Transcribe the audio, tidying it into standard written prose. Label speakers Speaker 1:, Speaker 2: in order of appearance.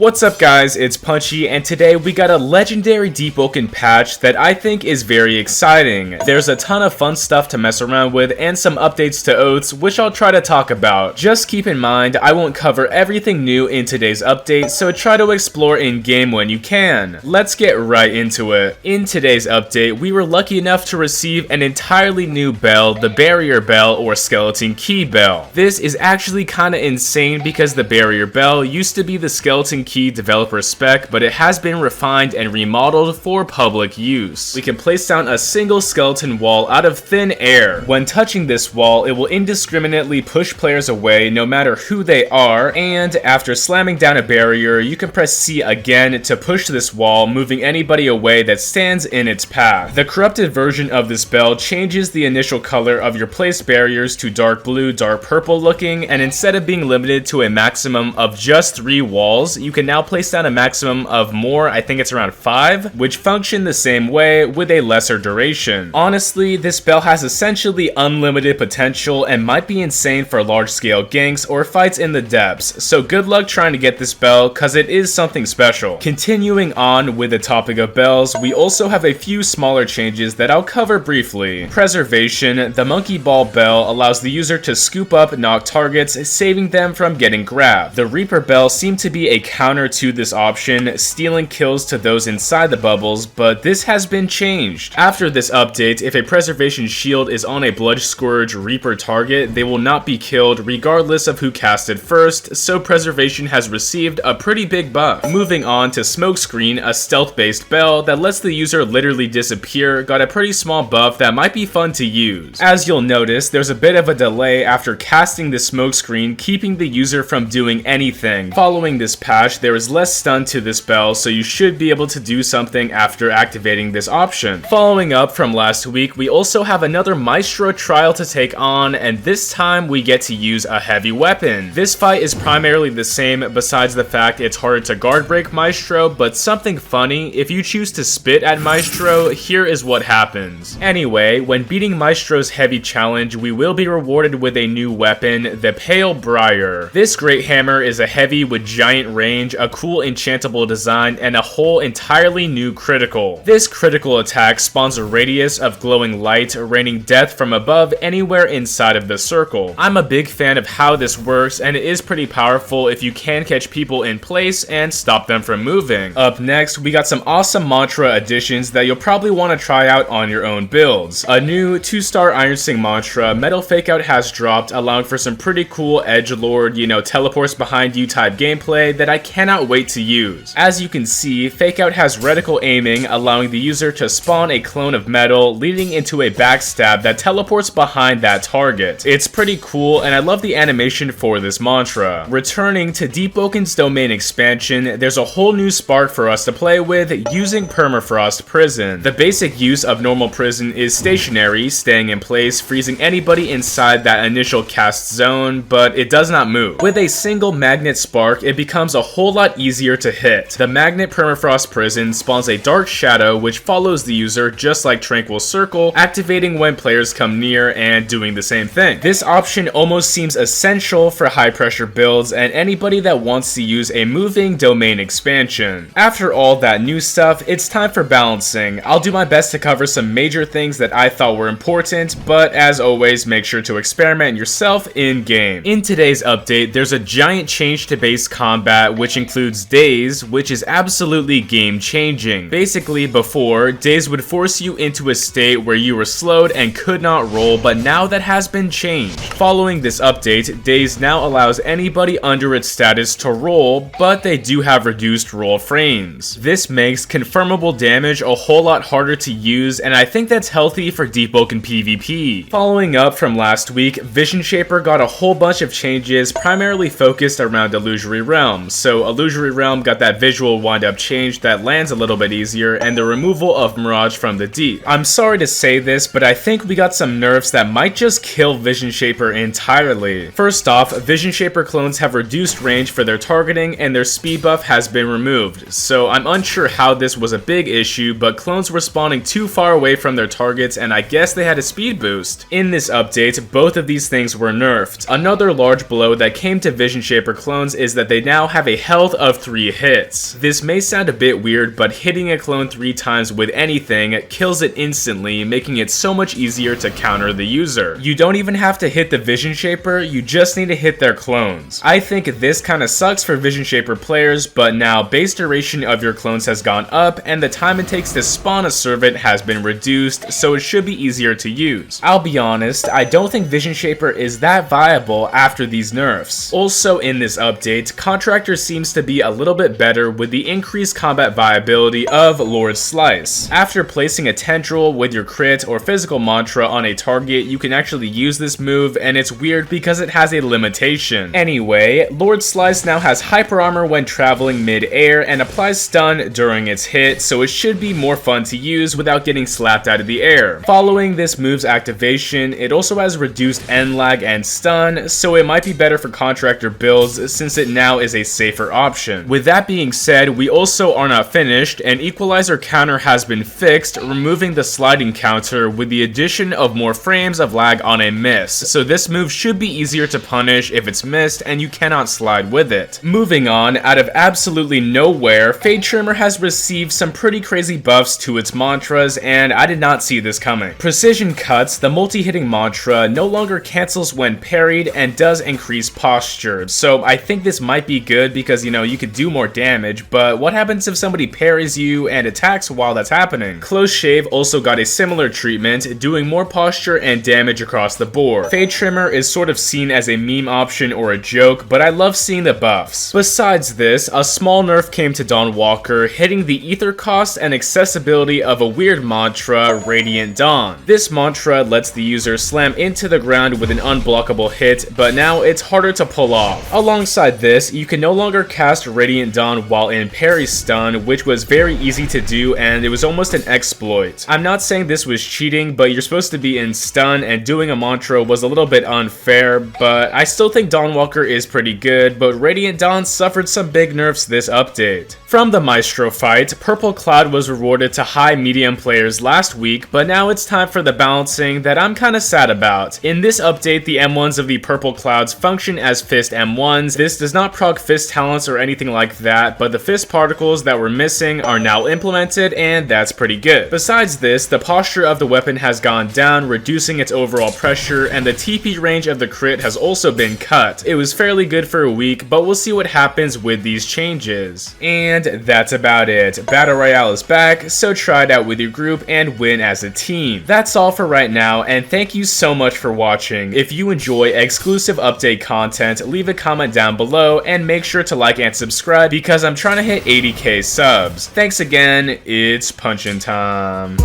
Speaker 1: What's up guys, it's Punchy, and today we got a legendary Deepwoken patch that I think is very exciting. There's a ton of fun stuff to mess around with and some updates to oaths which I'll try to talk about. Just keep in mind I won't cover everything new in today's update, so try to explore in game when you can. Let's get right into it. In today's update, we were lucky enough to receive an entirely new bell, the Barrier Bell or Skeleton Key Bell. This is actually kinda insane because the Barrier Bell used to be the Skeleton Key developer spec, but it has been refined and remodeled for public use. We can place down a single skeleton wall out of thin air. When touching this wall, it will indiscriminately push players away no matter who they are, and after slamming down a barrier, you can press C again to push this wall, moving anybody away that stands in its path. The corrupted version of this bell changes the initial color of your placed barriers to dark blue, dark purple looking, and instead of being limited to a maximum of just 3 walls, you can now place down a maximum of more, I think it's around 5, which function the same way with a lesser duration. Honestly, this bell has essentially unlimited potential and might be insane for large scale ganks or fights in the depths, so good luck trying to get this bell cause it is something special. Continuing on with the topic of bells, we also have a few smaller changes that I'll cover briefly. Preservation, the Monkey Ball Bell allows the user to scoop up knocked targets, saving them from getting grabbed. The Reaper Bell seemed to be a counter to this option, stealing kills to those inside the bubbles, but this has been changed. After this update, if a preservation shield is on a Blood Scourge Reaper target, they will not be killed regardless of who cast it first, so preservation has received a pretty big buff. Moving on to Smokescreen, a stealth-based bell that lets the user literally disappear, got a pretty small buff that might be fun to use. As you'll notice, there's a bit of a delay after casting the Smokescreen, keeping the user from doing anything. Following this patch, there is less stun to this bell, so you should be able to do something after activating this option. Following up from last week, we also have another Maestro trial to take on, and this time we get to use a heavy weapon. This fight is primarily the same besides the fact it's harder to guard break Maestro, but something funny, if you choose to spit at Maestro, here is what happens. Anyway, when beating Maestro's heavy challenge, we will be rewarded with a new weapon, the Pale Briar. This great hammer is a heavy with giant range, a cool enchantable design, and a whole entirely new critical. This critical attack spawns a radius of glowing light, raining death from above anywhere inside of the circle. I'm a big fan of how this works, and it is pretty powerful if you can catch people in place and stop them from moving. Up next, we got some awesome mantra additions that you'll probably want to try out on your own builds. A new 2-star Ironsing mantra, Metal Fakeout, has dropped, allowing for some pretty cool edgelord, teleports behind you type gameplay that I cannot wait to use. As you can see, Fakeout has reticle aiming, allowing the user to spawn a clone of metal, leading into a backstab that teleports behind that target. It's pretty cool, and I love the animation for this mantra. Returning to Deepwoken's domain expansion, there's a whole new spark for us to play with using Permafrost Prison. The basic use of normal prison is stationary, staying in place, freezing anybody inside that initial cast zone, but it does not move. With a single magnet spark, it becomes a whole lot easier to hit. The magnet Permafrost Prison spawns a dark shadow which follows the user just like Tranquil Circle, activating when players come near and doing the same thing. This option almost seems essential for high pressure builds and anybody that wants to use a moving domain expansion. After all that new stuff, it's time for balancing. I'll do my best to cover some major things that I thought were important, but as always, make sure to experiment yourself in game. In today's update, there's a giant change to base combat which includes Daze, which is absolutely game changing. Basically, before, Daze would force you into a state where you were slowed and could not roll, but now that has been changed. Following this update, Daze now allows anybody under its status to roll, but they do have reduced roll frames. This makes confirmable damage a whole lot harder to use, and I think that's healthy for Deepwoken PvP. Following up from last week, Visionshaper got a whole bunch of changes primarily focused around Illusory Realm. So Illusory Realm got that visual wind-up change that lands a little bit easier, and the removal of Mirage from the deep. I'm sorry to say this, but I think we got some nerfs that might just kill Visionshaper entirely. First off, Visionshaper clones have reduced range for their targeting, and their speed buff has been removed. So I'm unsure how this was a big issue, but clones were spawning too far away from their targets, and I guess they had a speed boost. In this update, both of these things were nerfed. Another large blow that came to Visionshaper clones is that they now have a health of 3 hits. This may sound a bit weird, but hitting a clone 3 times with anything kills it instantly, making it so much easier to counter the user. You don't even have to hit the Visionshaper, you just need to hit their clones. I think this kinda sucks for Visionshaper players, but now base duration of your clones has gone up and the time it takes to spawn a servant has been reduced, so it should be easier to use. I'll be honest, I don't think Visionshaper is that viable after these nerfs. Also in this update, Contractor seems to be a little bit better with the increased combat viability of Lord Slice. After placing a tendril with your crit or physical mantra on a target, you can actually use this move, and it's weird because it has a limitation. Anyway, Lord Slice now has hyper armor when traveling mid-air and applies stun during its hit, so it should be more fun to use without getting slapped out of the air. Following this move's activation, it also has reduced end lag and stun, so it might be better for Contractor builds since it now is a safer option. With that being said, we also are not finished. An equalizer counter has been fixed, removing the sliding counter with the addition of more frames of lag on a miss, so this move should be easier to punish if it's missed and you cannot slide with it. Moving on, out of absolutely nowhere, Fadetrimmer has received some pretty crazy buffs to its mantras, and I did not see this coming. Precision Cuts, the multi-hitting mantra, no longer cancels when parried and does increase posture, so I think this might be good because, you know, you could do more damage, but what happens if somebody parries you and attacks while that's happening? Close Shave also got a similar treatment, doing more posture and damage across the board. Fadetrimmer is sort of seen as a meme option or a joke, but I love seeing the buffs. Besides this, a small nerf came to Dawnwalker, hitting the ether cost and accessibility of a weird mantra, Radiant Dawn. This mantra lets the user slam into the ground with an unblockable hit, but now it's harder to pull off. Alongside this, you can no longer cast Radiant Dawn while in parry stun, which was very easy to do and it was almost an exploit. I'm not saying this was cheating, but you're supposed to be in stun and doing a mantra was a little bit unfair, but I still think Dawnwalker is pretty good, but Radiant Dawn suffered some big nerfs this update. From the Maestro fight, Purple Cloud was rewarded to high-medium players last week, but now it's time for the balancing that I'm kinda sad about. In this update, the M1s of the Purple Clouds function as Fist M1s. This does not proc Fist talents or anything like that, but the Fist particles that were missing are now implemented, and that's pretty good. Besides this, the posture of the weapon has gone down, reducing its overall pressure, and the TP range of the crit has also been cut. It was fairly good for a week, but we'll see what happens with these changes. And that's about it. Battle Royale is back, so try it out with your group and win as a team. That's all for right now, and thank you so much for watching. If you enjoy exclusive update content, leave a comment down below and make sure to like and subscribe because I'm trying to hit 80k subs. Thanks again, it's punchin' time.